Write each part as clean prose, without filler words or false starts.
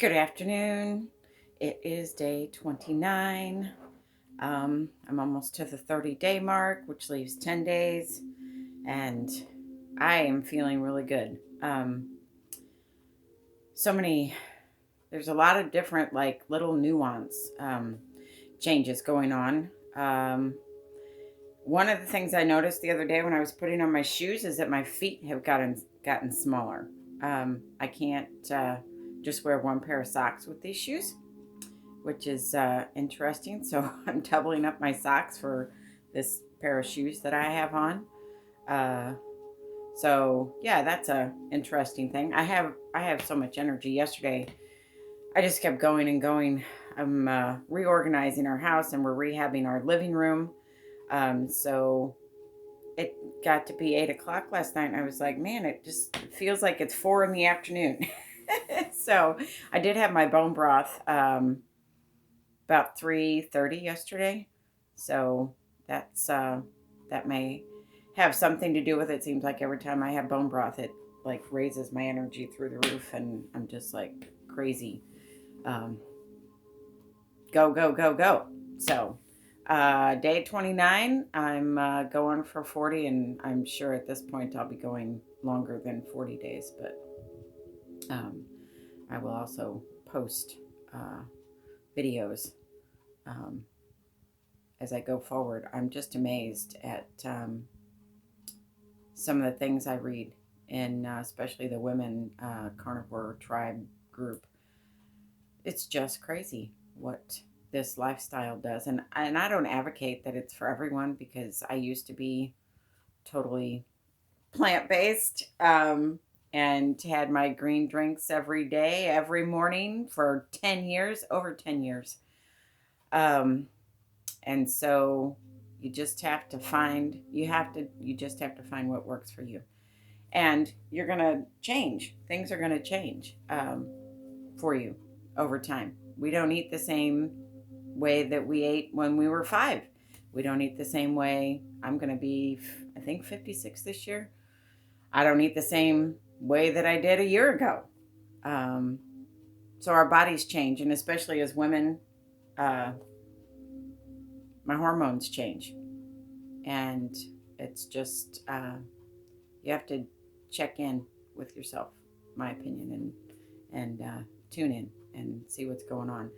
Good afternoon. It is day 29. I'm almost to the 30-day mark, which leaves 10 days, and I am feeling really good. So many, there's a lot of different, like, little nuance changes going on. One of the things I noticed the other day when I was putting on my shoes is that my feet have gotten smaller. I can't just wear one pair of socks with these shoes, which is interesting. So I'm doubling up my socks for this pair of shoes that I have on. Uh, so yeah, that's a interesting thing. I have so much energy. Yesterday, I just kept going and going. I'm reorganizing our house and we're rehabbing our living room. So it got to be 8 o'clock last night, and I was like, man, it just feels like it's 4 in the afternoon. So I did have my bone broth about 3:30 yesterday. So that's that may have something to do with it. Seems like every time I have bone broth, it like raises my energy through the roof, and I'm just like crazy. Um, Go, go, go, go. So, day 29, I'm going for 40, and I'm sure at this point I'll be going longer than 40 days, but um, I will also post videos um, as I go forward. I'm just amazed at some of the things I read in especially the women carnivore tribe group. It's just crazy what this lifestyle does. And I don't advocate that it's for everyone, because I used to be totally plant-based, and had my green drinks every day, every morning for 10 years, over 10 years. Um, and so you just have to find what works for you. And you're going to change. Things are going to change for you over time. We don't eat the same way that we ate when we were 5. We don't eat the same way. I'm going to be, I think, 56 this year. I don't eat the same way that I did a year ago. Um, so our bodies change, and especially as women, uh, my hormones change. And it's just, you have to check in with yourself, my opinion, and tune in and see what's going on.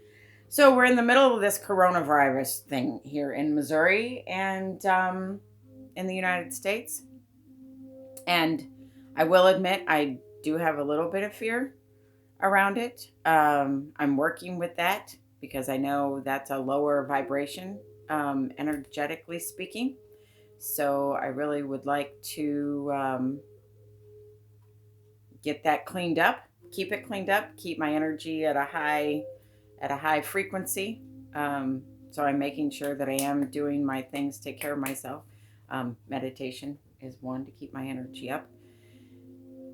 So we're in the middle of this coronavirus thing here in Missouri and in the United States. And I will admit, I do have a little bit of fear around it. I'm working with that because I know that's a lower vibration, energetically speaking. So I really would like to get that cleaned up, keep it cleaned up, keep my energy at a high frequency. So I'm making sure that I am doing my things, take care of myself. Meditation is one to keep my energy up.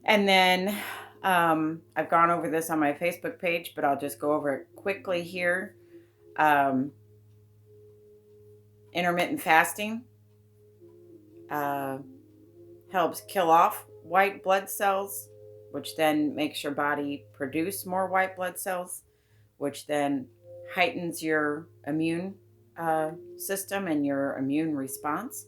And then I've gone over this on my Facebook page, but I'll just go over it quickly here. Um, Intermittent fasting uh, helps kill off white blood cells, which then makes your body produce more white blood cells, which then heightens your immune system and your immune response.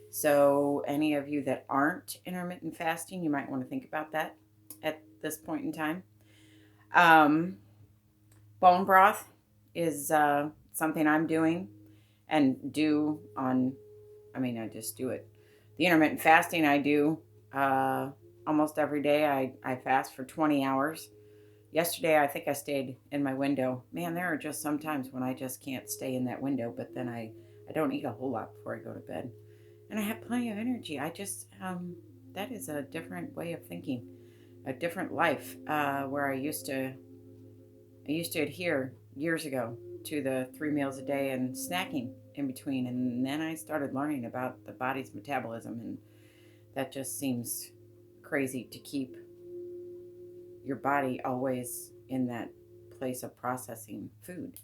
So, any of you that aren't intermittent fasting, you might want to think about that at this point in time. Um, Bone broth is something I'm doing and do on, I mean, I just do it. The intermittent fasting I do almost every day. I fast for 20 hours. Yesterday, I think I stayed in my window. Man, there are just some times when I just can't stay in that window, but then I don't eat a whole lot before I go to bed. And I have plenty of energy. That is a different way of thinking, a different life where I used to adhere years ago to the 3 meals a day and snacking in between. And then I started learning about the body's metabolism, and that just seems crazy to keep your body always in that place of processing food.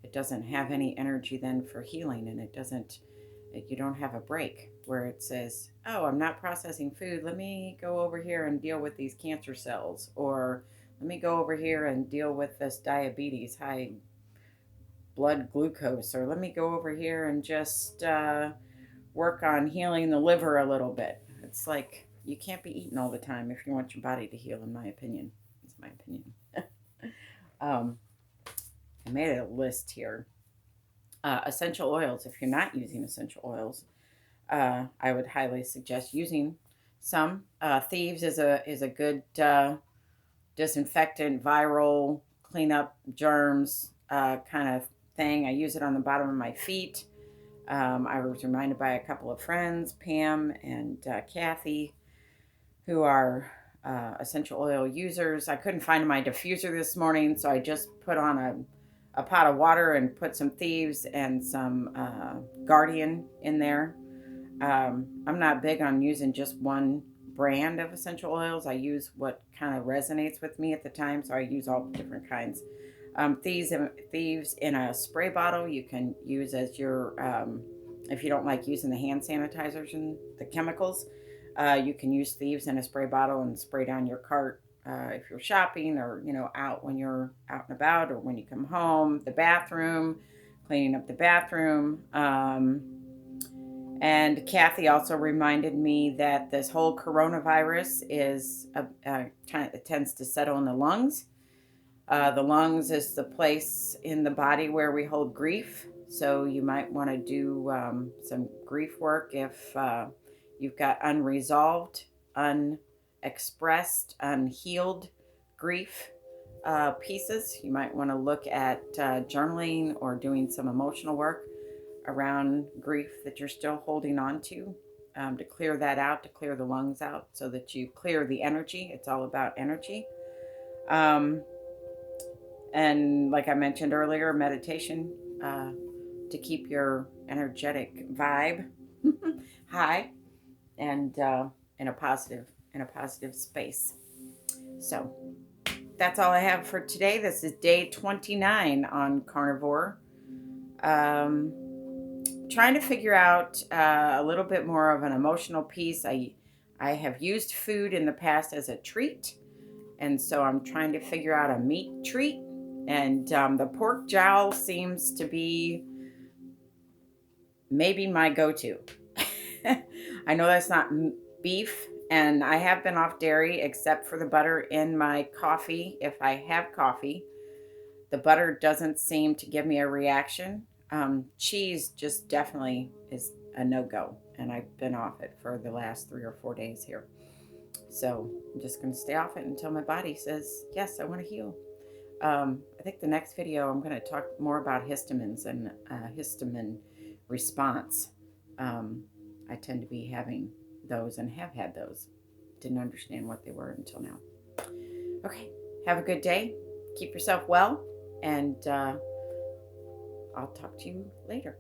It doesn't have any energy then for healing, and you don't have a break where it says, oh, I'm not processing food. Let me go over here and deal with these cancer cells, or let me go over here and deal with this diabetes, high blood glucose, or let me go over here and just work on healing the liver a little bit. It's like you can't be eating all the time if you want your body to heal, in my opinion. It's my opinion. I made a list here. Essential oils. If you're not using essential oils, I would highly suggest using some. Thieves is a good disinfectant, viral, clean up germs kind of thing. I use it on the bottom of my feet. I was reminded by a couple of friends, Pam and Kathy, who are essential oil users. I couldn't find my diffuser this morning, so I just put on a pot of water and put some Thieves and some Guardian in there. I'm not big on using just one brand of essential oils. I use what kind of resonates with me at the time, so I use all different kinds. Thieves in a spray bottle you can use as your, if you don't like using the hand sanitizers and the chemicals, you can use Thieves in a spray bottle and spray down your cart if you're shopping, or out when you're out and about, or when you come home, the bathroom, cleaning up the bathroom. And Kathy also reminded me that this whole coronavirus it tends to settle in the lungs. The lungs is the place in the body where we hold grief. So you might want to do some grief work if you've got unresolved, unexpressed, unhealed grief pieces. You might want to look at journaling or doing some emotional work around grief that you're still holding on to clear that out, to clear the lungs out so that you clear the energy. It's all about energy. And like I mentioned earlier, meditation to keep your energetic vibe high and in a positive space. So that's all I have for today. This is day 29 on Carnivore. Trying to figure out a little bit more of an emotional piece. I have used food in the past as a treat, and so I'm trying to figure out a meat treat. And the pork jowl seems to be maybe my go-to. I know that's not beef, and I have been off dairy except for the butter in my coffee. If I have coffee, the butter doesn't seem to give me a reaction. Cheese just definitely is a no-go, and I've been off it for the last 3 or 4 days here. So I'm just going to stay off it until my body says, yes, I want to heal. I think the next video I'm going to talk more about histamines and histamine response. I tend to be having those and have had those. Didn't understand what they were until now. Okay, have a good day. Keep yourself well, and I'll talk to you later.